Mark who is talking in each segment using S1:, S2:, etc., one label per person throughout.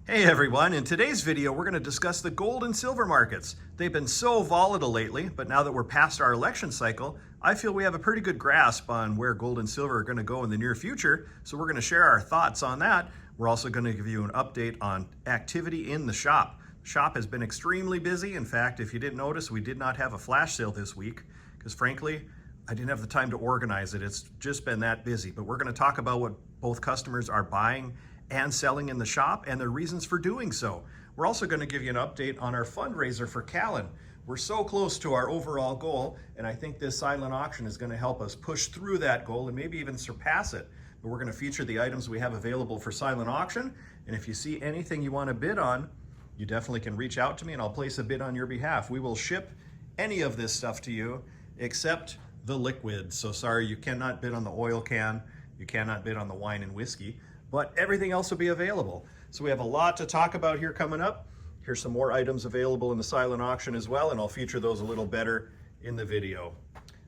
S1: Hey everyone, in today's video we're going to discuss the gold and silver markets. They've been so volatile lately, but now that we're past our election cycle, I feel we have a pretty good grasp on where gold and silver are going to go in the near future, so we're going to share our thoughts on that. We're also going to give you an update on activity in the shop. The shop has been extremely busy. In fact, if you didn't notice, we did not have a flash sale this week because frankly, I didn't have the time to organize it. It's just been that busy, but we're going to talk about what both customers are buying and selling in the shop and the reasons for doing so. We're also going to give you an update on our fundraiser for Callan. We're so close to our overall goal, and I think this silent auction is going to help us push through that goal and maybe even surpass it. But we're going to feature the items we have available for silent auction, and if you see anything you want to bid on, you definitely can reach out to me and I'll place a bid on your behalf. We will ship any of this stuff to you except the liquid. So sorry, you cannot bid on the oil can, you cannot bid on the wine and whiskey, but everything else will be available. So we have a lot to talk about here coming up. Here's some more items available in the silent auction as well, and I'll feature those a little better in the video.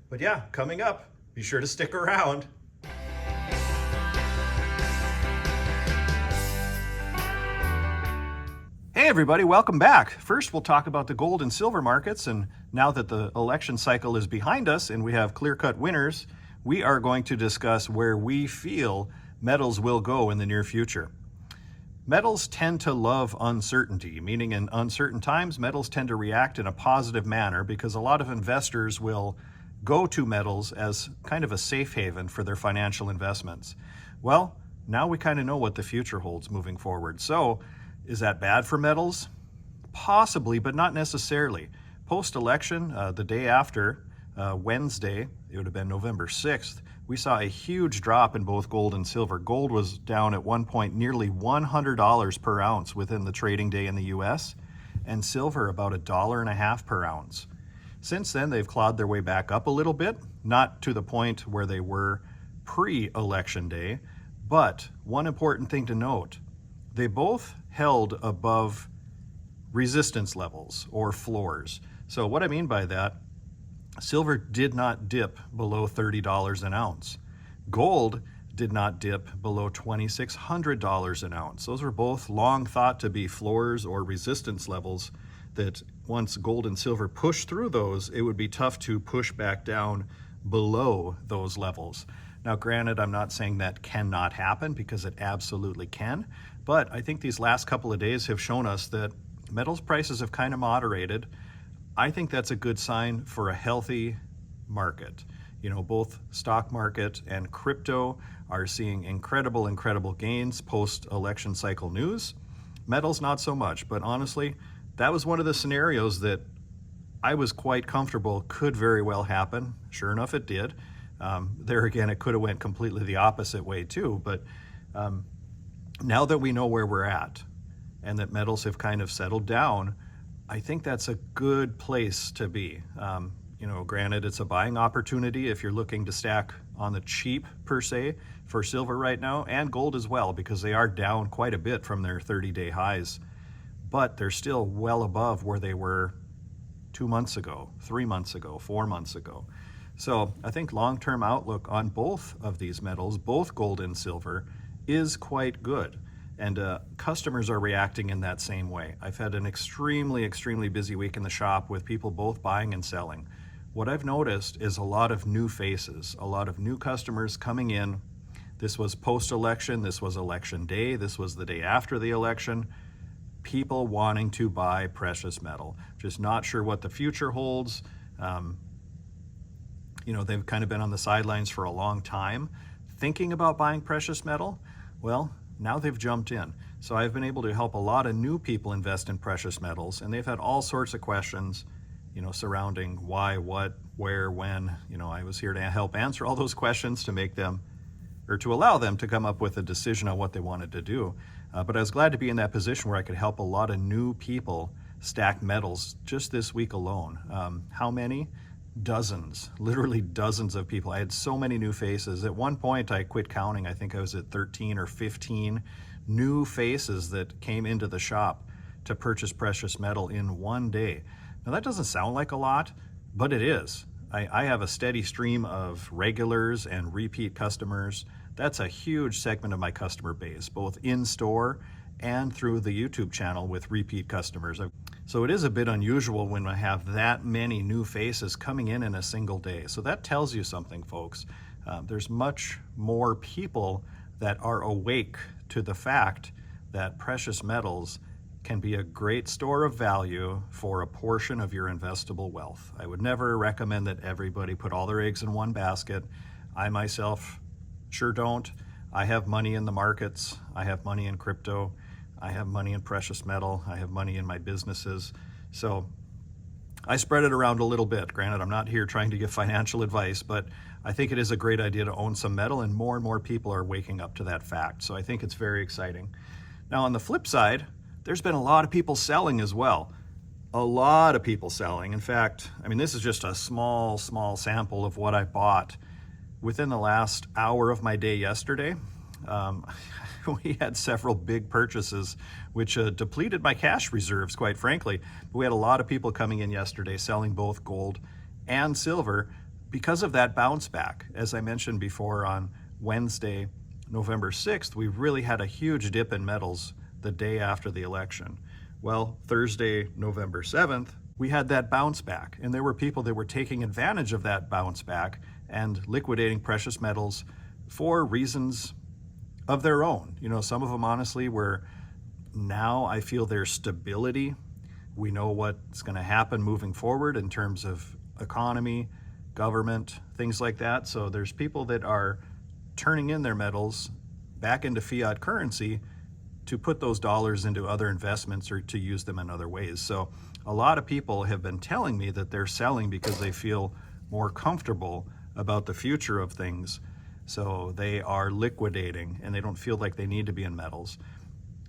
S1: But yeah, coming up, be sure to stick around. Hey everybody, welcome back. First, we'll talk about the gold and silver markets, and now that the election cycle is behind us and we have clear-cut winners, we are going to discuss where we feel metals will go in the near future. Metals tend to love uncertainty, meaning in uncertain times, metals tend to react in a positive manner because a lot of investors will go to metals as kind of a safe haven for their financial investments. Well, now we kind of know what the future holds moving forward. So, is that bad for metals? Possibly, but not necessarily. Post-election, the day after, Wednesday, it would have been November 6th, we saw a huge drop in both gold and silver. Gold was down at one point nearly $100 per ounce within the trading day in the US, and silver about $1.50 per ounce. Since then, they've clawed their way back up a little bit, not to the point where they were pre-election day, but one important thing to note, they both held above resistance levels or floors. So what I mean by that, silver did not dip below $30 an ounce. Gold did not dip below $2,600 an ounce. Those were both long thought to be floors or resistance levels that once gold and silver pushed through those, it would be tough to push back down below those levels. Now, granted, I'm not saying that cannot happen because it absolutely can, but I think these last couple of days have shown us that metals prices have kind of moderated. I think that's a good sign for a healthy market. You know, both stock market and crypto are seeing incredible gains post-election cycle news. Metals, not so much, but honestly, that was one of the scenarios that I was quite comfortable could very well happen. Sure enough, it did. There again, it could have went completely the opposite way too, but now that we know where we're at and that metals have kind of settled down, I think that's a good place to be. You know, granted, it's a buying opportunity if you're looking to stack on the cheap per se for silver right now, and gold as well, because they are down quite a bit from their 30-day highs, but they're still well above where they were 2 months ago, 3 months ago, 4 months ago. So I think long-term outlook on both of these metals, both gold and silver, is quite good. And customers are reacting in that same way. I've had an extremely busy week in the shop with people both buying and selling. What I've noticed is a lot of new faces, a lot of new customers coming in. This was post-election, this was election day, this was the day after the election. People wanting to buy precious metal, just not sure what the future holds. You know, they've kind of been on the sidelines for a long time thinking about buying precious metal. Well, now they've jumped in. So I've been able to help a lot of new people invest in precious metals, and they've had all sorts of questions, you know, surrounding why, what, where, when. You know, I was here to help answer all those questions to make them, or to allow them to come up with a decision on what they wanted to do. But I was glad to be in that position where I could help a lot of new people stack metals just this week alone. How many? Dozens, literally dozens of people. I had so many new faces. At one point, I quit counting. I think I was at 13 or 15 new faces that came into the shop to purchase precious metal in one day. Now, that doesn't sound like a lot, but it is. I have a steady stream of regulars and repeat customers. That's a huge segment of my customer base, both in store and through the YouTube channel with repeat customers. So it is a bit unusual when I have that many new faces coming in a single day. So that tells you something, folks. There's much more people that are awake to the fact that precious metals can be a great store of value for a portion of your investable wealth. I would never recommend that everybody put all their eggs in one basket. I myself sure don't. I have money in the markets. I have money in crypto. I have money in precious metal. I have money in my businesses. So I spread it around a little bit. Granted, I'm not here trying to give financial advice, but I think it is a great idea to own some metal, and more people are waking up to that fact. So I think it's very exciting. Now, on the flip side, there's been a lot of people selling as well. A lot of people selling. In fact, I mean, this is just a small sample of what I bought within the last hour of my day yesterday. We had several big purchases, which depleted my cash reserves, quite frankly. We had a lot of people coming in yesterday selling both gold and silver because of that bounce back. As I mentioned before, on Wednesday, November 6th, we really had a huge dip in metals the day after the election. Well, Thursday, November 7th, we had that bounce back, and there were people that were taking advantage of that bounce back and liquidating precious metals for reasons of their own. You know, some of them honestly were, now I feel there's stability. We know what's going to happen moving forward in terms of economy, government, things like that. So there's people that are turning in their metals back into fiat currency to put those dollars into other investments or to use them in other ways. So a lot of people have been telling me that they're selling because they feel more comfortable about the future of things. So they are liquidating and they don't feel like they need to be in metals.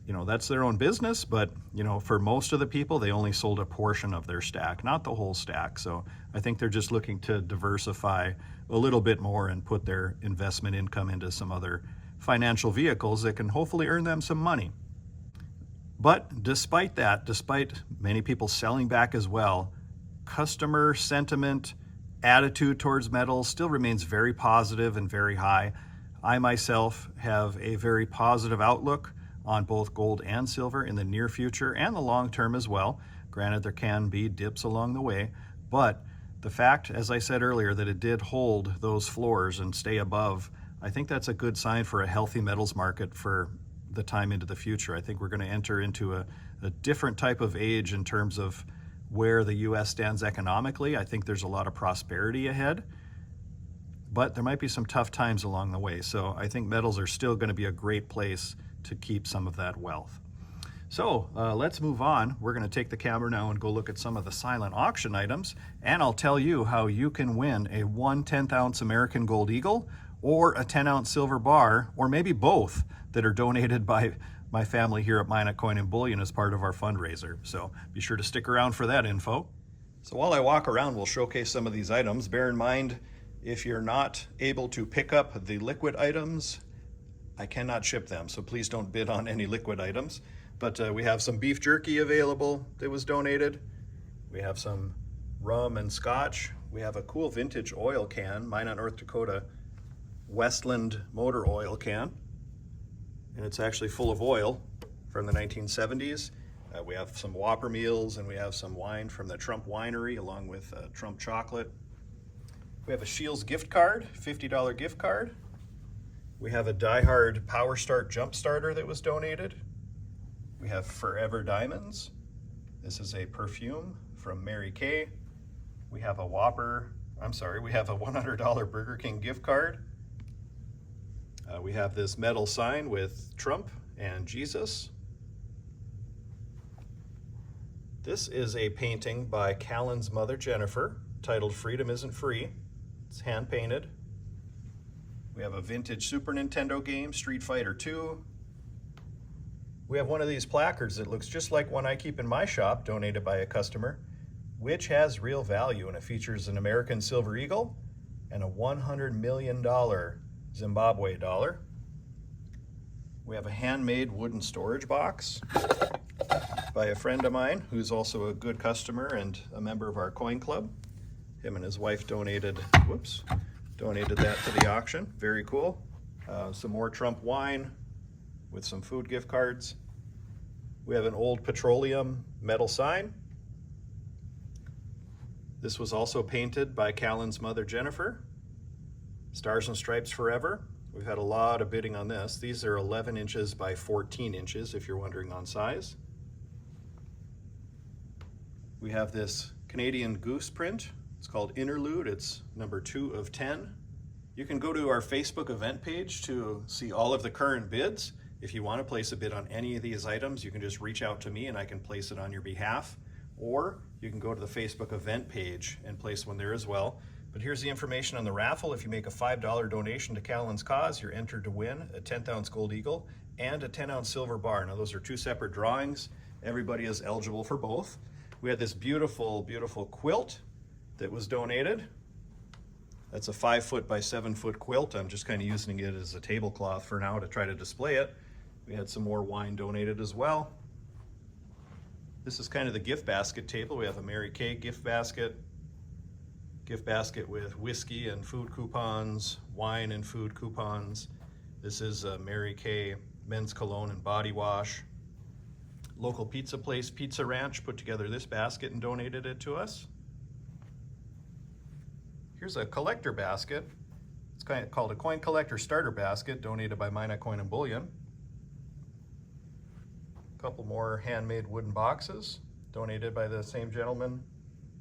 S1: You know, that's their own business, but you know, for most of the people, they only sold a portion of their stack, not the whole stack. So I think they're just looking to diversify a little bit more and put their investment income into some other financial vehicles that can hopefully earn them some money. But despite that, despite many people selling back as well, customer sentiment, attitude towards metals still remains very positive and very high. I myself have a very positive outlook on both gold and silver in the near future and the long term as well. Granted, there can be dips along the way, but the fact, as I said earlier, that it did hold those floors and stay above, I think that's a good sign for a healthy metals market for the time into the future. I think we're going to enter into a different type of age in terms of where the U.S. stands economically. I think there's a lot of prosperity ahead, but there might be some tough times along the way. So I think metals are still going to be a great place to keep some of that wealth. So let's move on. We're going to take the camera now and go look at some of the silent auction items, and I'll tell you how you can win a 1 10th-ounce American Gold Eagle or a 10-ounce silver bar, or maybe both, that are donated by my family here at Minot Coin and Bullion as part of our fundraiser. So be sure to stick around for that info. So while I walk around, we'll showcase some of these items. Bear in mind, if you're not able to pick up the liquid items, I cannot ship them, so please don't bid on any liquid items. But we have some beef jerky available that was donated. We have some rum and scotch. We have a cool vintage oil can, Minot, North Dakota Westland motor oil can. And it's actually full of oil from the 1970s. We have some Whopper meals, and we have some wine from the Trump winery along with Trump chocolate. We have a Shields gift card, $50 gift card. We have a Die Hard Power Start jump starter that was donated. We have Forever Diamonds. This is a perfume from Mary Kay. We have a we have a $100 Burger King gift card. We have this metal sign with Trump and Jesus. This is a painting by Callan's mother, Jennifer, titled Freedom Isn't Free. It's hand painted. We have a vintage Super Nintendo game, Street Fighter II. We have one of these placards that looks just like one I keep in my shop, donated by a customer, which has real value, and it features an American silver eagle and a $100 million Zimbabwe dollar. We have a handmade wooden storage box by a friend of mine who's also a good customer and a member of our coin club. Him and his wife donated that to the auction. Very cool. Some more Trump wine with some food gift cards. We have an old petroleum metal sign. This was also painted by Callan's mother, Jennifer. Stars and Stripes Forever. We've had a lot of bidding on this. These are 11 inches by 14 inches, if you're wondering on size. We have this Canadian goose print. It's called Interlude. It's number 2 of 10. You can go to our Facebook event page to see all of the current bids. If you want to place a bid on any of these items, you can just reach out to me and I can place it on your behalf. Or you can go to the Facebook event page and place one there as well. But here's the information on the raffle. If you make a $5 donation to Callan's cause, you're entered to win a 10th ounce gold eagle and a 10-ounce silver bar. Now those are 2 separate drawings. Everybody is eligible for both. We had this beautiful, beautiful quilt that was donated. That's a 5-foot by 7-foot quilt. I'm just kind of using it as a tablecloth for now to try to display it. We had some more wine donated as well. This is kind of the gift basket table. We have a Mary Kay gift basket with whiskey and food coupons, wine and food coupons. This is a Mary Kay men's cologne and body wash. Local pizza place, Pizza Ranch, put together this basket and donated it to us. Here's a collector basket. It's kind of called a coin collector starter basket, donated by Coin and Bullion. A couple more handmade wooden boxes, donated by the same gentleman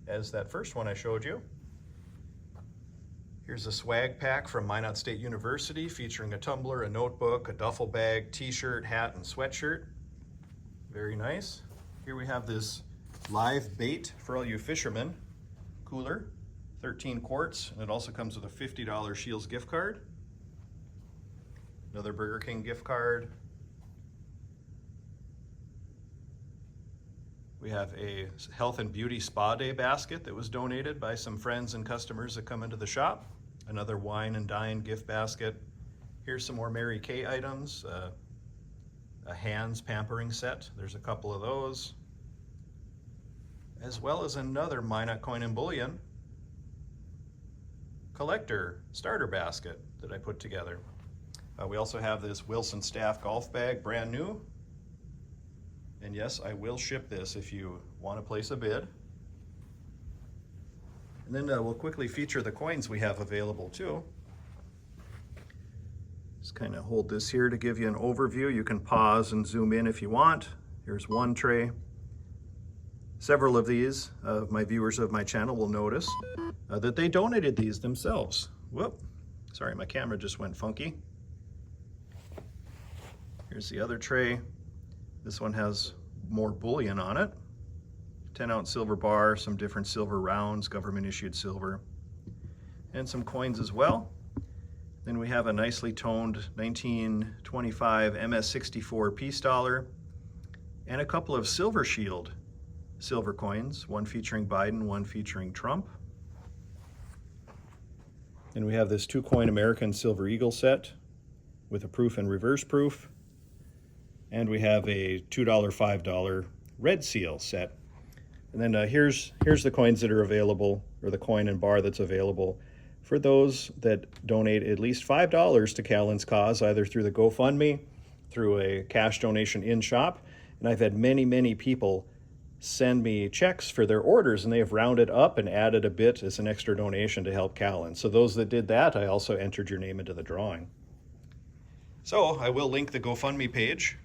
S1: as that first one I showed you. Here's a swag pack from Minot State University, featuring a tumbler, a notebook, a duffel bag, t-shirt, hat, and sweatshirt. Very nice. Here we have this live bait for all you fishermen cooler. 13 quarts, and it also comes with a $50 Shields gift card. Another Burger King gift card. We have a health and beauty spa day basket that was donated by some friends and customers that come into the shop. Another wine and dine gift basket. Here's some more Mary Kay items. A hands pampering set. There's a couple of those. As well as another Minot Coin and Bullion collector starter basket that I put together. We also have this Wilson Staff golf bag, brand new. And yes, I will ship this if you want to place a bid. And then we'll quickly feature the coins we have available too. Just kind of hold this here to give you an overview. You can pause and zoom in if you want. Here's one tray. Several of these, my viewers of my channel will notice that they donated these themselves. Whoop, sorry, my camera just went funky. Here's the other tray. This one has more bullion on it. 10-ounce silver bar, some different silver rounds, government issued silver, and some coins as well. Then we have a nicely toned 1925 MS-64 peace dollar and a couple of Silver Shield silver coins, one featuring Biden, one featuring Trump. And we have this 2-coin American Silver Eagle set with a proof and reverse proof. And we have a $2, $5 red seal set. And then here's the coins that are available, or the coin and bar that's available for those that donate at least $5 to Callan's cause, either through the GoFundMe, through a cash donation in shop. And I've had many, many people send me checks for their orders, and they have rounded up and added a bit as an extra donation to help Callan. So those that did that, I also entered your name into the drawing. So I will link the GoFundMe page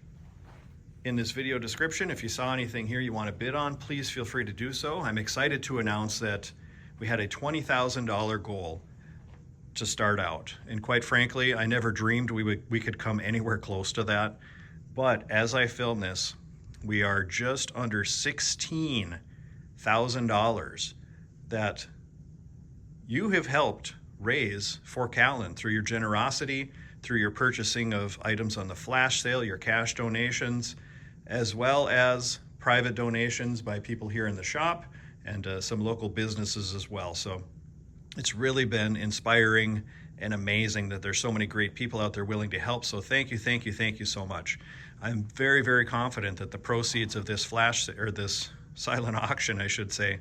S1: in this video description. If you saw anything here you want to bid on, please feel free to do so. I'm excited to announce that we had a $20,000 goal to start out. And quite frankly, I never dreamed we could come anywhere close to that. But as I film this, we are just under $16,000 that you have helped raise for Callan through your generosity, through your purchasing of items on the flash sale, your cash donations, as well as private donations by people here in the shop and some local businesses as well. So it's really been inspiring and amazing that there's so many great people out there willing to help. So thank you, thank you, thank you so much. I'm very, very confident that the proceeds of this this silent auction, I should say,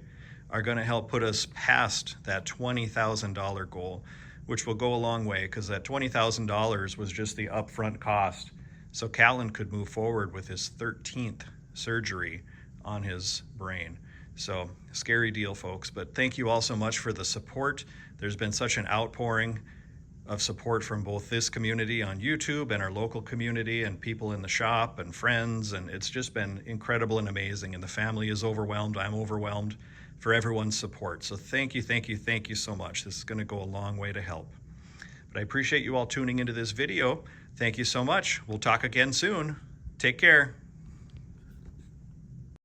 S1: are going to help put us past that $20,000 goal, which will go a long way, because that $20,000 was just the upfront cost. So Callan could move forward with his 13th surgery on his brain. So scary deal, folks, but thank you all so much for the support. There's been such an outpouring of support from both this community on YouTube and our local community and people in the shop and friends, and it's just been incredible and amazing, and the family is overwhelmed. I'm overwhelmed for everyone's support. So thank you, thank you, thank you so much. This is going to go a long way to help. But I appreciate you all tuning into this video. Thank you so much. We'll talk again soon. Take care.